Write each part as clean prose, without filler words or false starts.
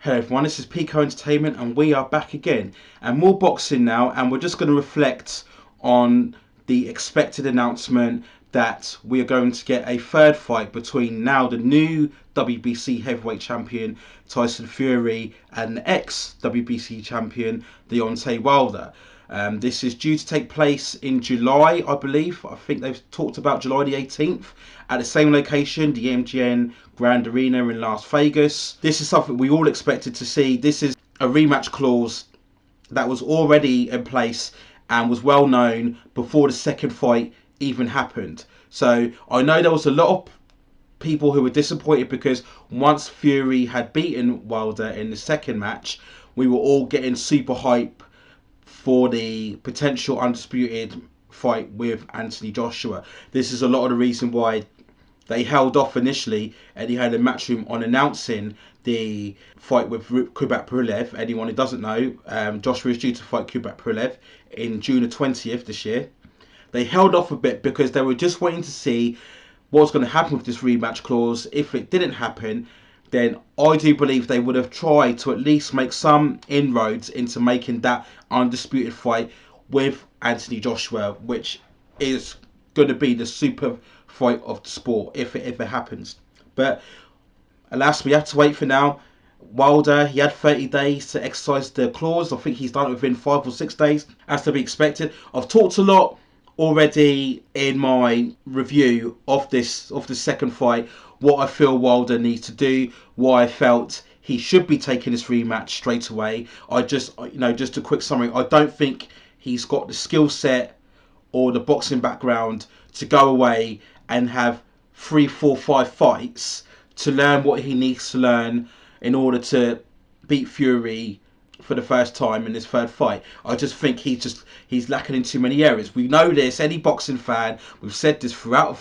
Hello everyone, this is Pico Entertainment and we are back again. And more boxing now, and we're just going to reflect on the expected announcement that we are going to get a third fight between now the new WBC heavyweight champion Tyson Fury and the ex-WBC champion Deontay Wilder. This is due to take place in July, I believe. I think they've talked about July the 18th at the same location, the MGM Grand Arena in Las Vegas. This is something we all expected to see. This is a rematch clause that was already in place and was well known before the second fight even happened. So I know there was a lot of people who were disappointed because once Fury had beaten Wilder in the second match, we were all getting super hype for the potential undisputed fight with Anthony Joshua. This is a lot of the reason why they held off initially, and he had a Matchroom on announcing the fight with Kubrat Pulev. Anyone who doesn't know, Joshua is due to fight Kubrat Pulev in June the 20th this year. They held off a bit because they were just waiting to see what was going to happen with this rematch clause. If it didn't happen, then I do believe they would have tried to at least make some inroads into making that undisputed fight with Anthony Joshua, which is going to be the super fight of the sport if it happens. But alas, we have to wait for now. Wilder, he had 30 days to exercise the clause. I think he's done it within 5 or 6 days, as to be expected. I've talked a lot already in my review of the second fight, what I feel Wilder needs to do, why I felt he should be taking this rematch straight away. Just a quick summary. I don't think he's got the skill set or the boxing background to go away and have 3, 4, 5 fights to learn what he needs to learn in order to beat Fury for the first time in this third fight. I just think he's lacking in too many areas. We know this, any boxing fan, we've said this throughout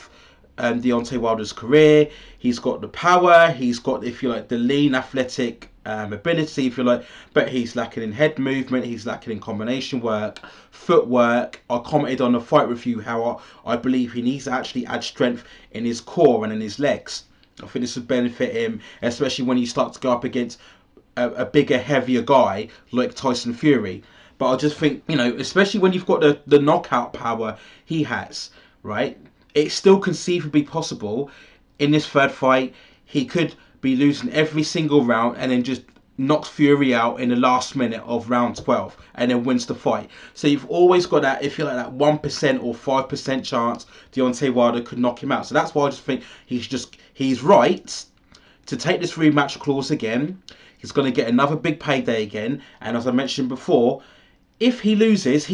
Deontay Wilder's career. He's got the power, he's got, if you like, the lean athletic ability, if you like, but he's lacking in head movement, he's lacking in combination work, footwork. I commented on the fight review how I believe he needs to actually add strength in his core and in his legs. I think this would benefit him, especially when you start to go up against a bigger, heavier guy like Tyson Fury. But I just think, especially when you've got the knockout power he has, right? It's still conceivably possible in this third fight he could be losing every single round and then just knocks Fury out in the last minute of round 12 and then wins the fight. So you've always got that, if you like, that 1% or 5% chance Deontay Wilder could knock him out. So that's why I just think he's right to take this rematch clause again. He's going to get another big payday again. And as I mentioned before, if he loses,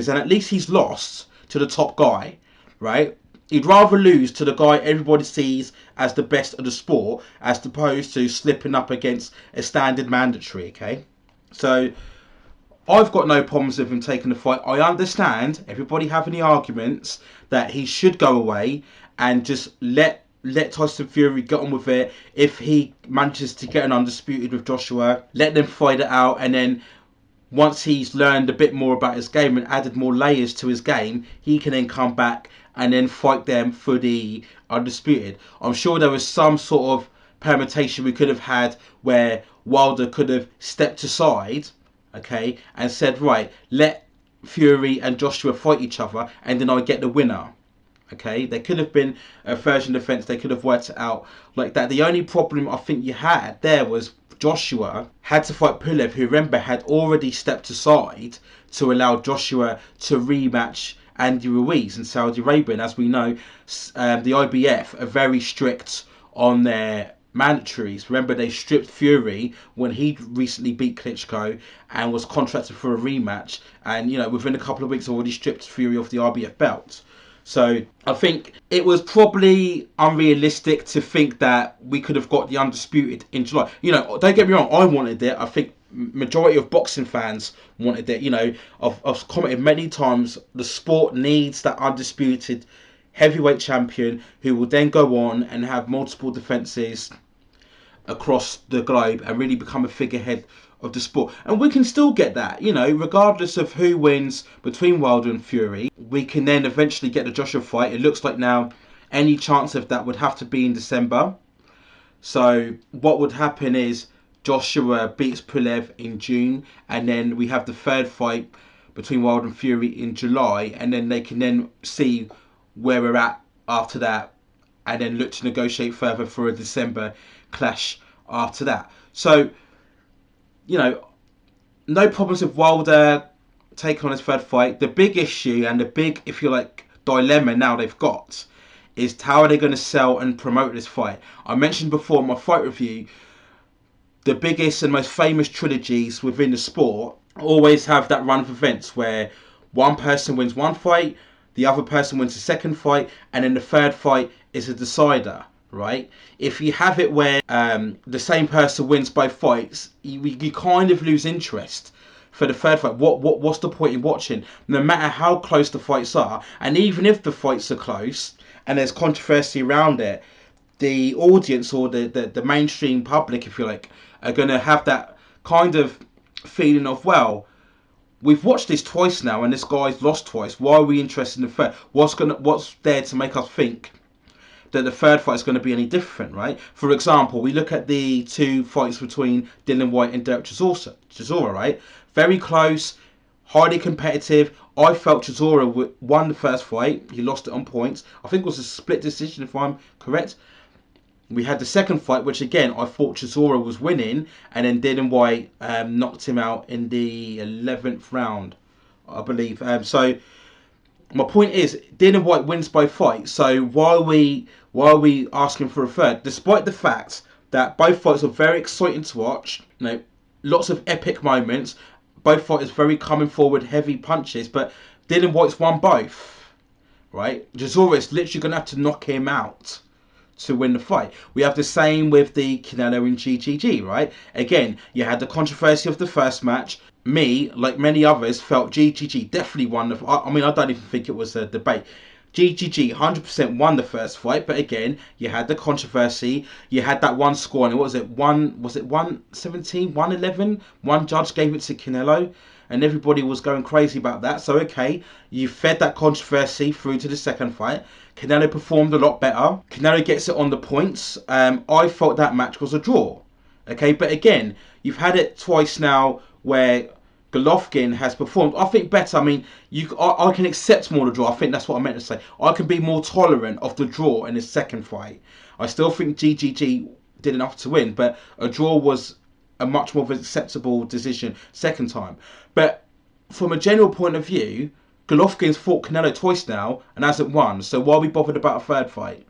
and at least he's lost to the top guy, right? He'd rather lose to the guy everybody sees as the best of the sport as opposed to slipping up against a standard mandatory, okay? So I've got no problems with him taking the fight. I understand everybody having the arguments that he should go away and just let Tyson Fury get on with it. If he manages to get an undisputed with Joshua, let them fight it out, and then once he's learned a bit more about his game and added more layers to his game, he can then come back and then fight them for the undisputed. I'm sure there was some sort of permutation we could have had where Wilder could have stepped aside, okay, and said, right, let Fury and Joshua fight each other and then I get the winner. Okay, there could have been a version of defense. They could have worked it out like that. The only problem I think you had there was Joshua had to fight Pulev, who, remember, had already stepped aside to allow Joshua to rematch Andy Ruiz in Saudi Arabia. And as we know, the IBF are very strict on their mandatories. Remember, they stripped Fury when he recently beat Klitschko and was contracted for a rematch. And, within a couple of weeks, already stripped Fury off the IBF belt. So I think it was probably unrealistic to think that we could have got the undisputed in July. Don't get me wrong, I wanted it. I think majority of boxing fans wanted it. I've commented many times, the sport needs that undisputed heavyweight champion who will then go on and have multiple defences across the globe and really become a figurehead of the sport. And we can still get that, regardless of who wins between Wilder and Fury. We can then eventually get the Joshua fight. It looks like now any chance of that would have to be in December. So what would happen is Joshua beats Pulev in June, and then we have the third fight between Wilder and Fury in July, and then they can then see where we're at after that, and then look to negotiate further for a December clash after that. So, you know, no problems with Wilder taking on his third fight. The big issue and the big, if you like, dilemma now they've got is how are they going to sell and promote this fight. I mentioned before in my fight review, the biggest and most famous trilogies within the sport always have that run of events where one person wins one fight, the other person wins the second fight, and then the third fight is a decider, right? If you have it where the same person wins both fights, you kind of lose interest for the third fight. What's the point in watching? No matter how close the fights are, and even if the fights are close and there's controversy around it, the audience or the mainstream public, if you like, are going to have that kind of feeling of, well, we've watched this twice now and this guy's lost twice. Why are we interested in the third? What's there to make us think that the third fight is going to be any different, right? For example, we look at the two fights between Dillian Whyte and Derek Chisora, right? Very close, highly competitive. I felt Chisora won the first fight. He lost it on points. I think it was a split decision, if I'm correct. We had the second fight, which again I thought Chisora was winning, and then Dillian Whyte knocked him out in the 11th round, I believe. So my point is, Dillian Whyte wins both fights. So why are we asking for a third? Despite the fact that both fights are very exciting to watch, you know, lots of epic moments. Both fighters very coming forward, heavy punches, but Dillian Whyte's won both, right? Chisora is literally going to have to knock him out to win the fight. We have the same with the Canelo and GGG, right? Again, you had the controversy of the first match. Me, like many others, felt GGG definitely won the fight. I mean, I don't even think it was a debate. GGG 100% won the first fight, but again, you had the controversy. You had that one score, and what was it? 117, 111? One judge gave it to Canelo, and everybody was going crazy about that. So, okay, you fed that controversy through to the second fight. Canelo performed a lot better. Canelo gets it on the points. I felt that match was a draw. Okay, but again, you've had it twice now where Golovkin has performed, I think, better. I mean, I can accept more the draw. I think that's what I meant to say. I can be more tolerant of the draw in the second fight. I still think GGG did enough to win, but a draw was a much more acceptable decision second time. But from a general point of view, Golovkin's fought Canelo twice now and hasn't won. So why are we bothered about a third fight?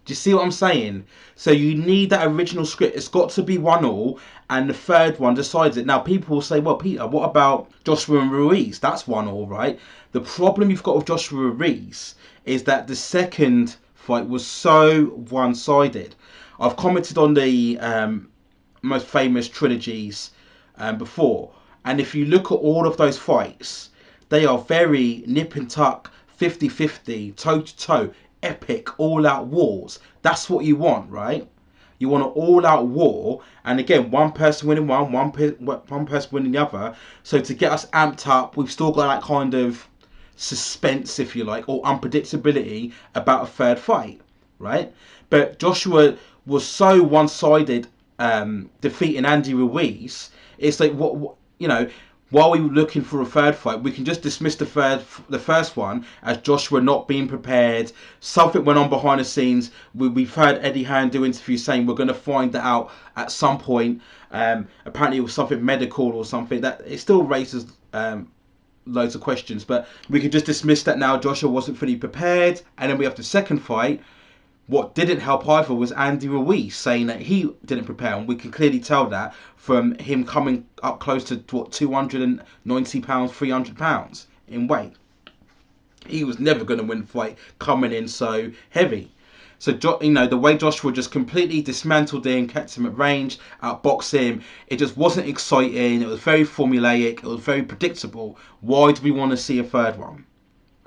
Do you see what I'm saying? So you need that original script. It's got to be 1-1, and the third one decides it. Now, people will say, well, Peter, what about Joshua and Ruiz? That's 1-1, right? The problem you've got with Joshua Ruiz is that the second fight was so one-sided. I've commented on the most famous trilogies before, and if you look at all of those fights, they are very nip and tuck, 50-50, toe-to-toe, epic, all-out wars. That's what you want, right? You want an all-out war, and again, one person winning one person winning the other. So to get us amped up, we've still got that kind of suspense, if you like, or unpredictability about a third fight, right? But Joshua was so one-sided, defeating Andy Ruiz. It's like, what you know, while we were looking for a third fight, we can just dismiss the first one as Joshua not being prepared. Something went on behind the scenes. We've heard Eddie Hearn do interviews saying we're going to find that out at some point. Apparently it was something medical or something. That it still raises loads of questions, but we can just dismiss that now. Joshua wasn't fully prepared. And then we have the second fight. What didn't help either was Andy Ruiz saying that he didn't prepare, and we can clearly tell that from him coming up close to what, 290 pounds, 300 pounds in weight. He was never going to win the fight coming in so heavy. So, you know, the way Joshua just completely dismantled him, kept him at range, outboxed him, it just wasn't exciting. It was very formulaic. It was very predictable. Why do we want to see a third one?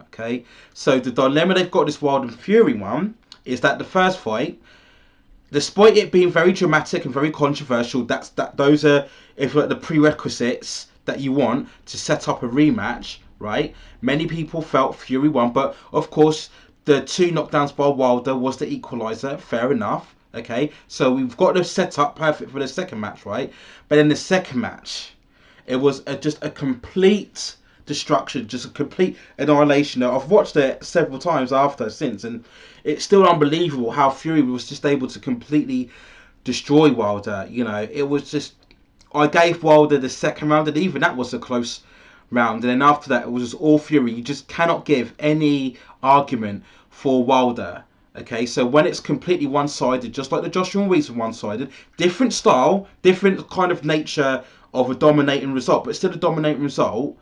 Okay, so the dilemma they've got this Wilder and Fury one is that the first fight, despite it being very dramatic and very controversial, those are, if like, the prerequisites that you want to set up a rematch, right? Many people felt Fury won, but of course the 2 knockdowns by Wilder was the equaliser. Fair enough, Okay, so we've got the setup perfect for the second match, right? But in the second match, it was just a complete destruction, just a complete annihilation. I've watched it several times after since, and it's still unbelievable how Fury was just able to completely destroy Wilder. You know, it was just, I gave Wilder the second round, and even that was a close round. And then after that, it was just all Fury. You just cannot give any argument for Wilder. Okay, so when it's completely one-sided, just like the Joshua and Reese one-sided, different style, different kind of nature of a dominating result, but still a dominating result.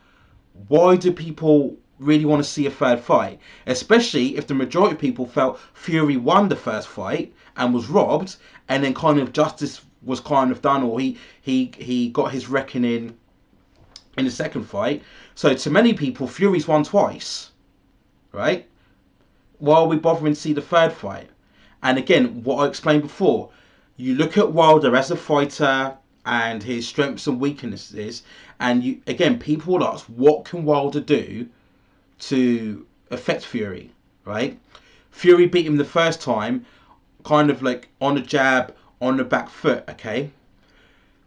Why do people really want to see a third fight? Especially if the majority of people felt Fury won the first fight and was robbed, and then kind of justice was kind of done, or he got his reckoning in the second fight. So to many people, Fury's won twice, right? Why are we bothering to see the third fight? And again, what I explained before, you look at Wilder as a fighter and his strengths and weaknesses, and you again, people will ask, what can Wilder do to affect Fury, right? Fury beat him the first time, kind of like on a jab, on the back foot, okay?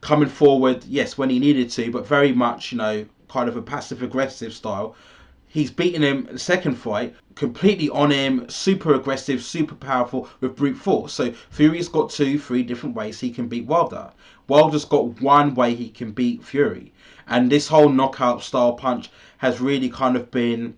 Coming forward, yes, when he needed to, but very much, you know, kind of a passive aggressive style. He's beaten him the second fight completely on him, super aggressive, super powerful with brute force. So Fury's got 2, 3 different ways he can beat Wilder. Wilder's got one way he can beat Fury. And this whole knockout style punch has really kind of been,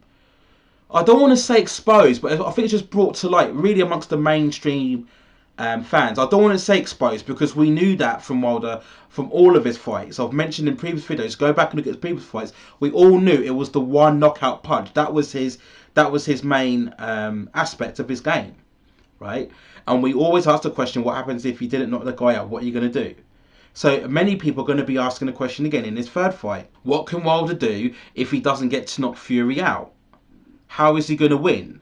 I don't want to say exposed, but I think it's just brought to light really amongst the mainstream fans. I don't want to say exposed because we knew that from Wilder from all of his fights. I've mentioned in previous videos, go back and look at his previous fights. We all knew it was the one knockout punch. That was his main aspect of his game, right? And we always ask the question, what happens if you didn't knock the guy out? What are you going to do? So many people are going to be asking the question again in his third fight. What can Wilder do if he doesn't get to knock Fury out? How is he going to win?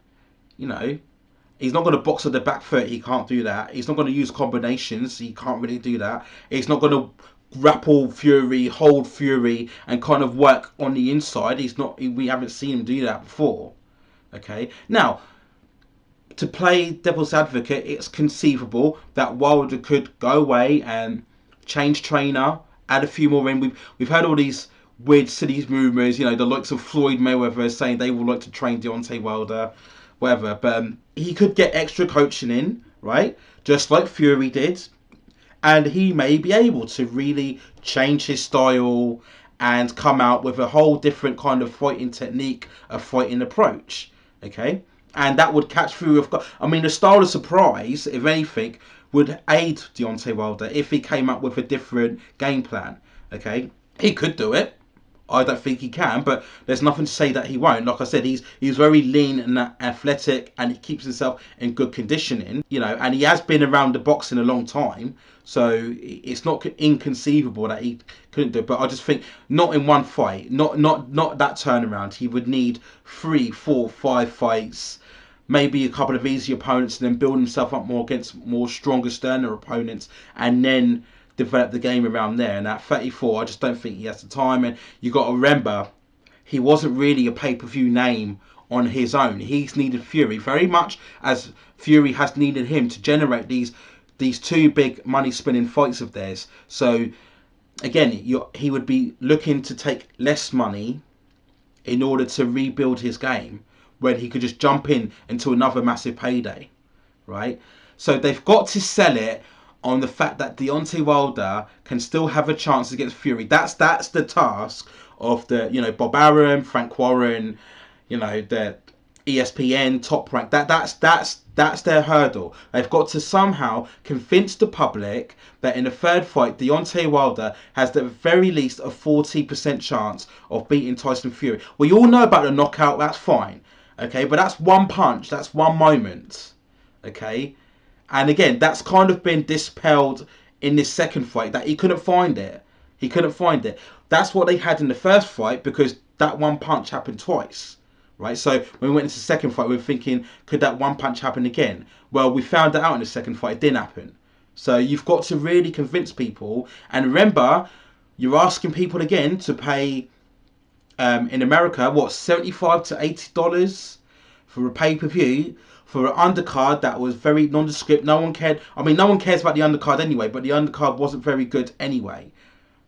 You know, he's not going to box at the back foot. He can't do that. He's not going to use combinations. He can't really do that. He's not going to grapple Fury, hold Fury, and kind of work on the inside. He's not. We haven't seen him do that before. Okay. Now, to play devil's advocate, it's conceivable that Wilder could go away and change trainer, add a few more in. We've heard all these weird silly rumours, you know, the likes of Floyd Mayweather saying they would like to train Deontay Wilder, whatever. But he could get extra coaching in, right? Just like Fury did. And he may be able to really change his style and come out with a whole different kind of fighting technique, a fighting approach. Okay? And that would catch Fury off guard. I mean, the style of surprise, if anything, would aid Deontay Wilder if he came up with a different game plan. Okay? He could do it. I don't think he can, but there's nothing to say that he won't. Like I said, he's very lean and athletic, and he keeps himself in good conditioning. You know, and he has been around the boxing a long time, so it's not inconceivable that he couldn't do it. But I just think not in one fight, not that turnaround. He would need 3, 4, 5 fights, maybe a couple of easy opponents, and then build himself up more against more stronger, sterner opponents, and then develop the game around there. And at 34, I just don't think he has the time. And you got to remember, he wasn't really a pay-per-view name on his own. He's needed Fury very much as Fury has needed him to generate these 2 big money-spinning fights of theirs. So again, he would be looking to take less money in order to rebuild his game when he could just jump in into another massive payday, right? So they've got to sell it on the fact that Deontay Wilder can still have a chance against Fury. That's the task of the, you know, Bob Arum, Frank Warren, you know, the ESPN Top Rank. That's their hurdle. They've got to somehow convince the public that in the third fight, Deontay Wilder has the very least a 40% chance of beating Tyson Fury. We all know about the knockout. That's fine, okay, but that's one punch. That's one moment, okay. And again, that's kind of been dispelled in this second fight, that he couldn't find it. He couldn't find it. That's what they had in the first fight, because that one punch happened twice, right? So when we went into the second fight, we were thinking, could that one punch happen again? Well, we found that out in the second fight. It didn't happen. So you've got to really convince people. And remember, you're asking people again to pay, in America, what, $75 to $80 for a pay-per-view for an undercard that was very nondescript. No one cared. I mean, no one cares about the undercard anyway, but the undercard wasn't very good anyway.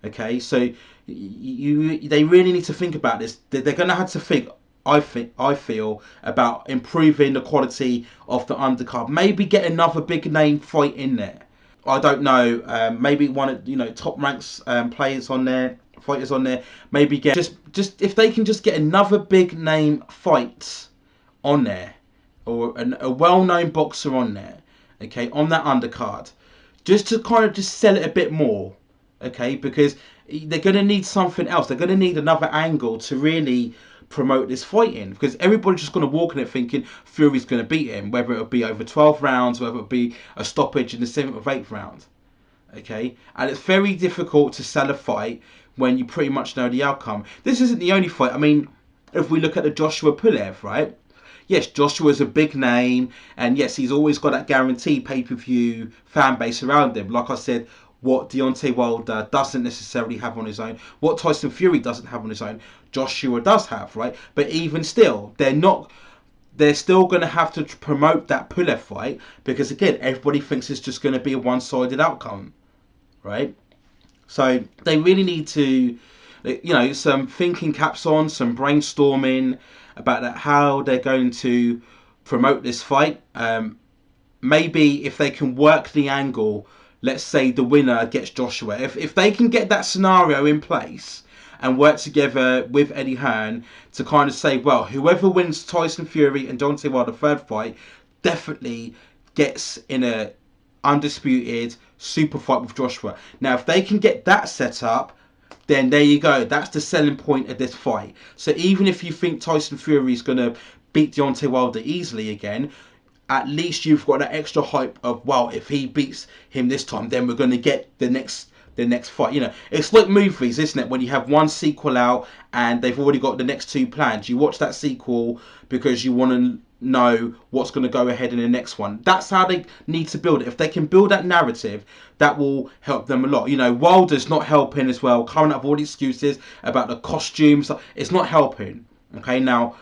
Okay, so they really need to think about this. They're going to have to think. I feel about improving the quality of the undercard. Maybe get another big name fight in there. I don't know. Maybe one of top ranks players on there, fighters on there. Maybe get just if they can just get another big name fight on there, or a well-known boxer on there, okay, on that undercard, just to kind of just sell it a bit more, okay, because they're going to need something else. They're going to need another angle to really promote this fight in, because everybody's just going to walk in it thinking Fury's going to beat him, whether it'll be over 12 rounds, whether it'll be a stoppage in the 7th or 8th round, okay, and it's very difficult to sell a fight when you pretty much know the outcome. This isn't the only fight. I mean, if we look at the Joshua Pulev, right? Yes, Joshua's a big name, and yes, he's always got that guaranteed pay-per-view fan base around him. Like I said, what Deontay Wilder doesn't necessarily have on his own, what Tyson Fury doesn't have on his own, Joshua does have, right? But even still, they're still going to have to promote that Pulev fight, because again, everybody thinks it's just going to be a one-sided outcome, right? So they really need to, some thinking caps on, some brainstorming about that, how they're going to promote this fight. Maybe if they can work the angle, let's say the winner gets Joshua. If they can get that scenario in place and work together with Eddie Hearn to kind of say, well, whoever wins Tyson Fury and Deontay Wilder third fight definitely gets in a undisputed super fight with Joshua. Now, if they can get that set up, then there you go. That's the selling point of this fight. So even if you think Tyson Fury is going to beat Deontay Wilder easily again, at least you've got that extra hype of, well, if he beats him this time, then we're going to get the next fight. It's like movies, isn't it? When you have one sequel out and they've already got the next two planned, you watch that sequel because you want to know what's going to go ahead in the next one. That's how they need to build it. If they can build that narrative, that will help them a lot. Wilder's not helping as well, coming up with all the excuses about the costumes. It's not helping. Okay, now,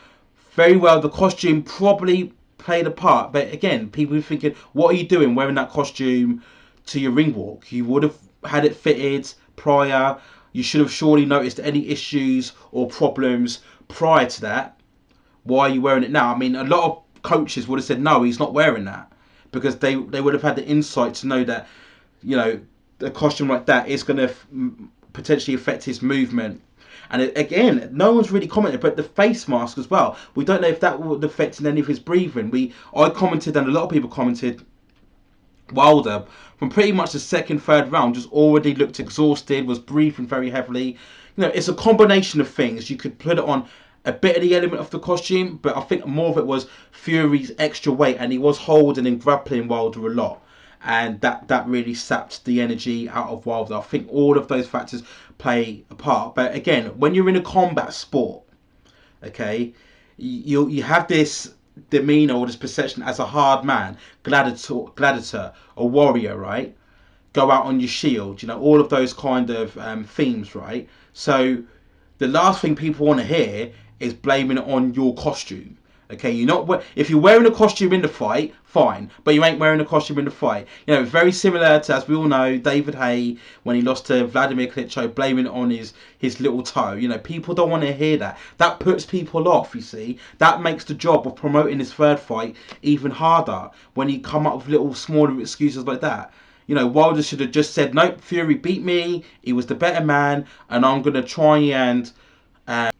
very well, the costume probably played a part, but again, people are thinking, what are you doing wearing that costume to your ring walk? You would have had it fitted prior. You should have surely noticed any issues or problems prior to that. Why are you wearing it now? I mean, a lot of coaches would have said, no, he's not wearing that, because they would have had the insight to know that, a costume like that is going to potentially affect his movement. And again, no one's really commented, but the face mask as well. We don't know if that would affect any of his breathing. I commented, and a lot of people commented, Wilder, from pretty much the second, third round, just already looked exhausted, was breathing very heavily. It's a combination of things. You could put it on a bit of the element of the costume, but I think more of it was Fury's extra weight, and he was holding and grappling Wilder a lot. And that really sapped the energy out of Wilder. I think all of those factors play a part. But again, when you're in a combat sport, okay, you have this demeanor or this perception as a hard man, gladiator, a warrior, right? Go out on your shield, all of those kind of themes, right? So the last thing people want to hear is blaming it on your costume. Okay, if you're wearing a costume in the fight, fine, but you ain't wearing a costume in the fight. Very similar to, as we all know, David Haye when he lost to Vladimir Klitschko, blaming it on his little toe. People don't want to hear that. That puts people off. You see, that makes the job of promoting his third fight even harder when you come up with little smaller excuses like that. Wilder should have just said, nope, Fury beat me. He was the better man, and I'm gonna try and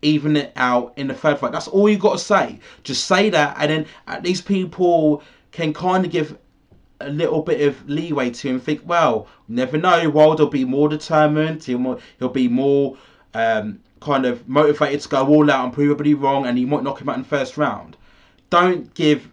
even it out in the third fight. That's all you got to say. Just say that, and then at least people can kind of give a little bit of leeway to him. Think, well, never know. Wilder will be more determined. He'll be more kind of motivated to go all out and prove everybody wrong, and he might knock him out in the first round. Don't give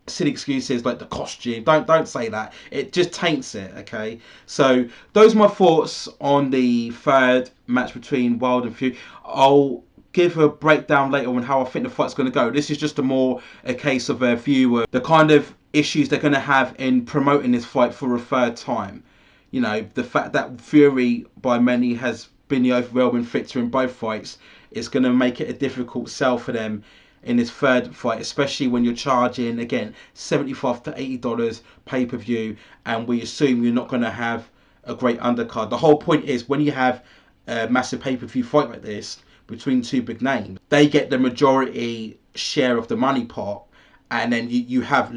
silly excuses like the costume. Don't say that. It just taints it. Okay, so those are my thoughts on the third match between Wilder and Fury. I'll give a breakdown later on how I think the fight's going to go. This is just a case of a view of the kind of issues they're going to have in promoting this fight for a third time. The fact that Fury by many has been the overwhelming victor in both fights is going to make it a difficult sell for them in this third fight, especially when you're charging again $75 to $80 pay-per-view, and we assume you're not going to have a great undercard. The whole point is when you have a massive pay-per-view fight like this between two big names, they get the majority share of the money pot, and then you have,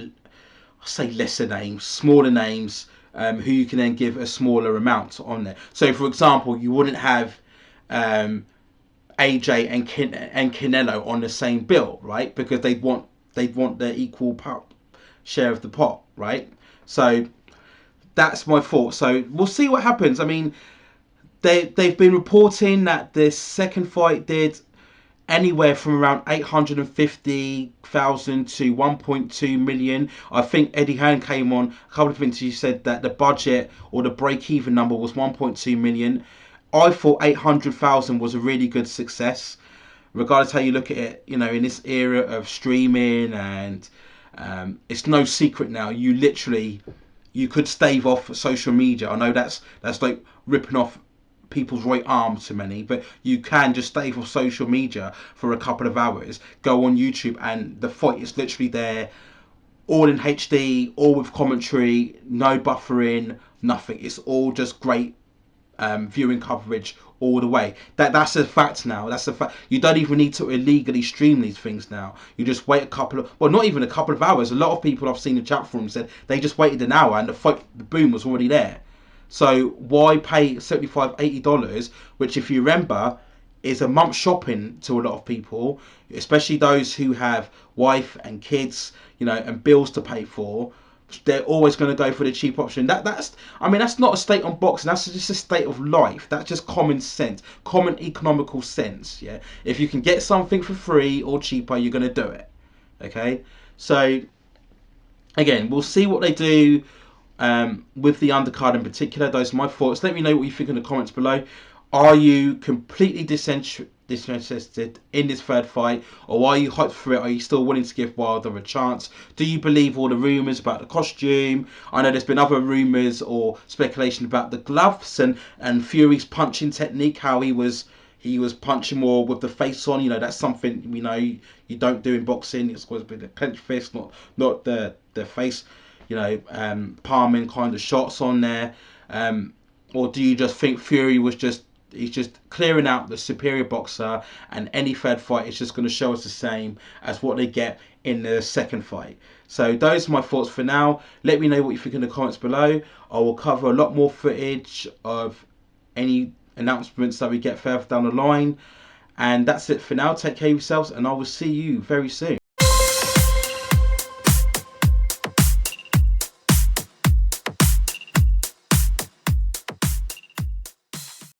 say, lesser names, smaller names, who you can then give a smaller amount on there. So, for example, you wouldn't have AJ and Canelo on the same bill, right? Because they'd want their equal share of the pot, right? So that's my thought. So we'll see what happens. I mean, they've been reporting that this second fight did anywhere from around 850,000 to 1.2 million. I think Eddie Hearn came on a couple of things. He said that the budget or the break-even number was 1.2 million. I thought 800,000 was a really good success, regardless how you look at it. You know, in this era of streaming, and it's no secret now. You could stave off social media. I know that's like ripping off people's right arms to many, but you can just stay off social media for a couple of hours, go on YouTube, and the fight is literally there, all in HD, all with commentary, no buffering, nothing. It's all just great viewing coverage all the way. That's a fact now. That's a fact. You don't even need to illegally stream these things now. You just wait a couple of, well, not even a couple of hours. A lot of people I've seen in chat forums said they just waited an hour and the boom was already there. So why pay $75-$80, which, if you remember, is a month shopping to a lot of people, especially those who have wife and kids, and bills to pay for. They're always going to go for the cheap option. That's not a state on boxing. That's just a state of life. That's just common sense, common economical sense. Yeah, if you can get something for free or cheaper, you're going to do it. Okay, so again, we'll see what they do with the undercard in particular. Those are my thoughts. Let me know what you think in the comments below. Are you completely disinterested in this third fight, or are you hyped for it? Are you still willing to give Wilder a chance? Do you believe all the rumours about the costume? I know there's been other rumours or speculation about the gloves and Fury's punching technique, how he was punching more with the face on. That's something we know you don't do in boxing. It's supposed to be the clenched fist, not the face, palming kind of shots on there. Or do you just think Fury he's just clearing out the superior boxer, and any third fight is just going to show us the same as what they get in the second fight? So those are my thoughts for now. Let me know what you think in the comments below. I will cover a lot more footage of any announcements that we get further down the line. And that's it for now. Take care of yourselves, and I will see you very soon.